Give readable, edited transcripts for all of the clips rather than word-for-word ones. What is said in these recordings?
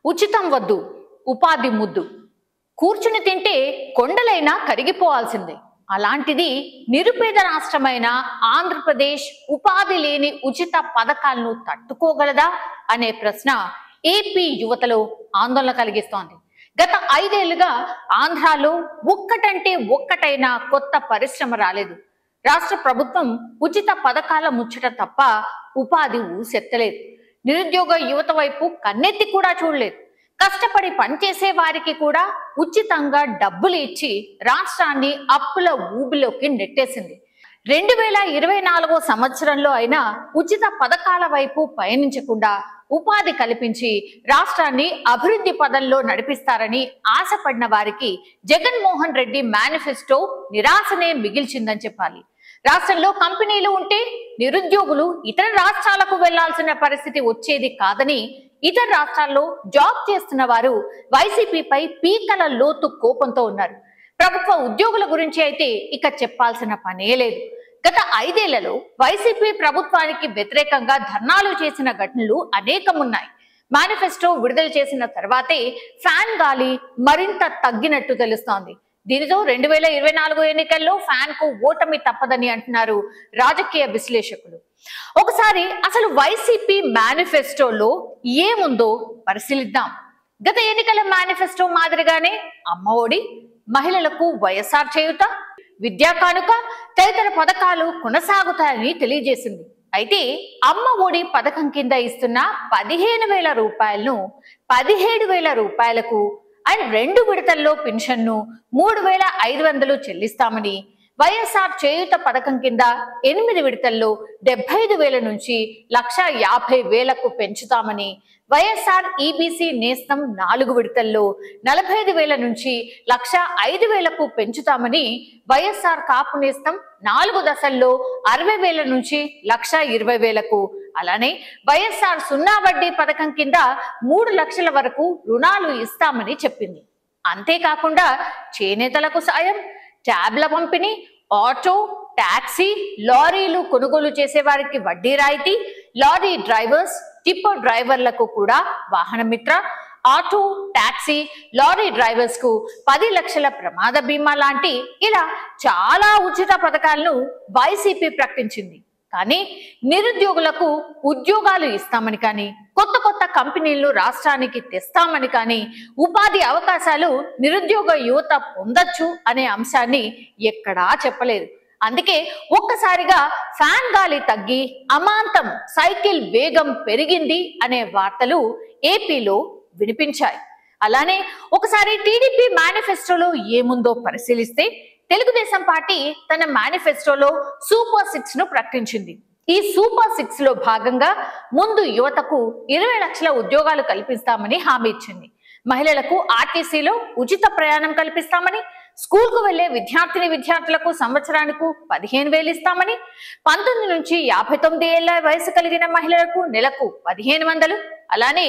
ఉచితం వద్దు, ఉపాధి ముద్దు. కూర్చుని తింటే కొండలైనా కరిగిపోవాల్సిందే. అలాంటిది నిరుపేద రాష్ట్రమైన ఆంధ్రప్రదేశ్ ఉపాధి లేని ఉచిత పథకాలను తట్టుకోగలదా అనే ప్రశ్న ఏపీ యువతలో ఆందోళన కలిగిస్తోంది. గత 5 ఏళ్లుగా ఆంధ్రాలో ఒక్కటంటే ఒక్కటైనా కొత్త పరిశ్రమ రాలేదు. రాష్ట్ర ప్రభుత్వం ఉచిత పథకాల ముచ్చట తప్ప ఉపాధి ఊసెత్తలేదు. నిరుద్యోగ యువత వైపు కన్నెత్తి కూడా చూడలేదు. కష్టపడి పనిచేసే వారికి కూడా ఉచితంగా డబ్బులు ఇచ్చి రాష్ట్రాన్ని అప్పుల ఊబిలోకి నెట్టేసింది. 2024 సంవత్సరంలో అయినా ఉచిత పథకాల వైపు పయనించకుండా ఉపాధి కల్పించి రాష్ట్రాన్ని అభివృద్ధి పదంలో నడిపిస్తారని ఆశపడిన వారికి జగన్మోహన్ రెడ్డి మేనిఫెస్టో నిరాశనే మిగిల్చిందని చెప్పాలి. రాష్ట్రంలో కంపెనీలు ఉంటే నిరుద్యోగులు ఇతర రాష్ట్రాలకు వెళ్లాల్సిన పరిస్థితి వచ్చేది కాదని ఇతర రాష్ట్రాల్లో జాబ్ చేస్తున్న వారు వైసీపీపై పీకల లోతు కోపంతో ఉన్నారు. ప్రభుత్వ ఉద్యోగుల గురించి అయితే ఇక చెప్పాల్సిన పనే లేదు. గత 5 ఏళ్లలో వైసీపీ ప్రభుత్వానికి వ్యతిరేకంగా ధర్నాలు చేసిన ఘటనలు అనేకమున్నాయి. మేనిఫెస్టో విడుదల చేసిన తర్వాతే ఫ్యాన్ గాలి మరింత తగ్గినట్టు తెలుస్తోంది. దీనితో 2024 ఎన్నికల్లో ఫ్యాన్ కు ఓటమి తప్పదని అంటున్నారు రాజకీయ విశ్లేషకులు. ఒకసారి అసలు వైసీపీ మేనిఫెస్టోలో ఏముందో పరిశీలిద్దాం. గత ఎన్నికల మేనిఫెస్టో మాదిరిగానే అమ్మ ఒడి, మహిళలకు వైఎస్ఆర్ చేయూత, విద్యా కానుక తదితర పథకాలు కొనసాగుతాయని తెలియజేసింది. అయితే అమ్మ ఒడి పథకం కింద ఇస్తున్న 15,000 రూపాయలను 17,000 రూపాయలకు అండ్ 2 విడతల్లో పెన్షన్ను 3,500 చెల్లిస్తామని, వైఎస్ఆర్ చేయూత పథకం కింద 8 విడతల్లో 75,000 నుంచి 1,50,000కు పెంచుతామని, వైఎస్ఆర్ ఈబీసీ నేస్తం 4 విడతల్లో 45,000 నుంచి 1,05,000కు పెంచుతామని, వైఎస్ఆర్ కాపు నేస్తం 4 దశల్లో 60,000 నుంచి 1,20,000కు, అలానే వైఎస్ఆర్ సున్నా వడ్డీ పథకం కింద 3 లక్షల వరకు రుణాలు ఇస్తామని చెప్పింది. అంతేకాకుండా చేనేతలకు సాయం, ట్యాబ్ల పంపిణీ, ఆటో, టాక్సీ, లారీలు కొనుగోలు చేసే వారికి వడ్డీ రాయితీ, లారీ డ్రైవర్స్, టిప్పర్ డ్రైవర్లకు కూడా వాహన మిత్ర, ఆటో, టాక్సీ, లారీ డ్రైవర్స్ కు 10 లక్షల ప్రమాద బీమా లాంటి ఇలా చాలా ఉచిత పథకాలను వైసీపీ ప్రకటించింది. కానీ నిరుద్యోగులకు ఉద్యోగాలు ఇస్తామని కానీ, కొత్త కొత్త కంపెనీలు రాష్ట్రానికి తెస్తామని కానీ, ఉపాధి అవకాశాలు నిరుద్యోగ యువత పొందొచ్చు అనే అంశాన్ని ఎక్కడా చెప్పలేదు. అందుకే ఒక్కసారిగా ఫ్యాన్ గాలి తగ్గి అమాంతం సైకిల్ వేగం పెరిగింది అనే వార్తలు ఏపీలో వినిపించాయి. అలానే ఒకసారి టీడీపీ మేనిఫెస్టోలో ఏముందో పరిశీలిస్తే తెలుగుదేశం పార్టీ తన మేనిఫెస్టోలో సూపర్ 6 ను ప్రకటించింది. ఈ సూపర్ 6 లో భాగంగా ముందు యువతకు 20 లక్షల ఉద్యోగాలు కల్పిస్తామని హామీ ఇచ్చింది. మహిళలకు ఆర్టీసీలో ఉచిత ప్రయాణం కల్పిస్తామని, స్కూల్ కు వెళ్లే విద్యార్థులకు సంవత్సరానికి 15,000 ఇస్తామని, 19 నుంచి 59 ఏళ్ల వయసు కలిగిన మహిళలకు నెలకు 1,500, అలానే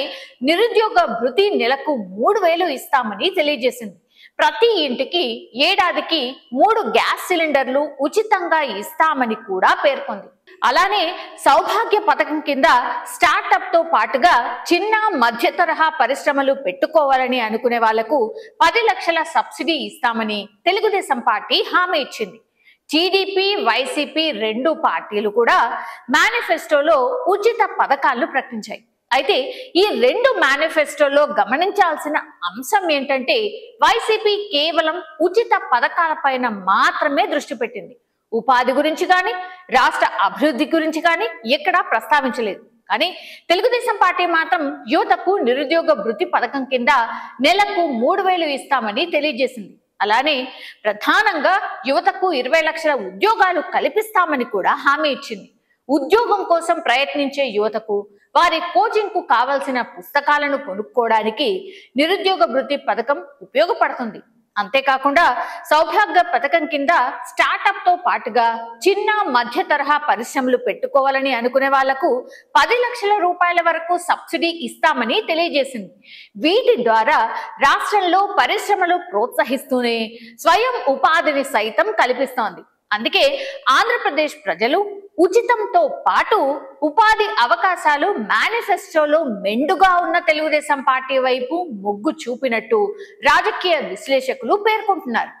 నిరుద్యోగ భృతి నెలకు 3,000 ఇస్తామని తెలియజేసింది. ప్రతి ఇంటికి ఏడాదికి 3 గ్యాస్ సిలిండర్లు ఉచితంగా ఇస్తామని కూడా పేర్కొంది. అలానే సౌభాగ్య పథకం కింద స్టార్టప్ తో పాటుగా చిన్న మధ్య తరహా పరిశ్రమలు పెట్టుకోవాలని అనుకునే వాళ్లకు 10 లక్షల సబ్సిడీ ఇస్తామని తెలుగుదేశం పార్టీ హామీ ఇచ్చింది. టీడీపీ, వైసీపీ 2 పార్టీలు కూడా మేనిఫెస్టోలో ఉచిత పథకాలను ప్రకటించాయి. అయితే ఈ 2 మేనిఫెస్టోలో గమనించాల్సిన అంశం ఏంటంటే వైసీపీ కేవలం ఉచిత పథకాలపైన మాత్రమే దృష్టి పెట్టింది. ఉపాధి గురించి కానీ, రాష్ట్ర అభివృద్ధి గురించి కానీ ఎక్కడా ప్రస్తావించలేదు. కానీ తెలుగుదేశం పార్టీ మాత్రం యువతకు నిరుద్యోగ భృతి పథకం కింద నెలకు 3,000 ఇస్తామని తెలియజేసింది. అలానే ప్రధానంగా యువతకు 20 లక్షల ఉద్యోగాలు కల్పిస్తామని కూడా హామీ ఇచ్చింది. ఉద్యోగం కోసం ప్రయత్నించే యువతకు వారి కోచింగ్ కు కావాల్సిన పుస్తకాలను కొనుక్కోవడానికి నిరుద్యోగ భృతి పథకం ఉపయోగపడుతుంది. అంతేకాకుండా సౌభాగ్య పథకం కింద స్టార్టప్ తో పాటుగా చిన్న మధ్య తరహా పరిశ్రమలు పెట్టుకోవాలని అనుకునే వాళ్లకు 10 లక్షల రూపాయల వరకు సబ్సిడీ ఇస్తామని తెలియజేసింది. వీటి ద్వారా రాష్ట్రంలో పరిశ్రమలు ప్రోత్సహిస్తూనే స్వయం ఉపాధిని సైతం కల్పిస్తోంది. అందుకే ఆంధ్రప్రదేశ్ ప్రజలు ఉచితంతో పాటు ఉపాధి అవకాశాలు మేనిఫెస్టోలో మెండుగా ఉన్న తెలుగుదేశం పార్టీ వైపు మొగ్గు చూపినట్టు రాజకీయ విశ్లేషకులు పేర్కొంటున్నారు.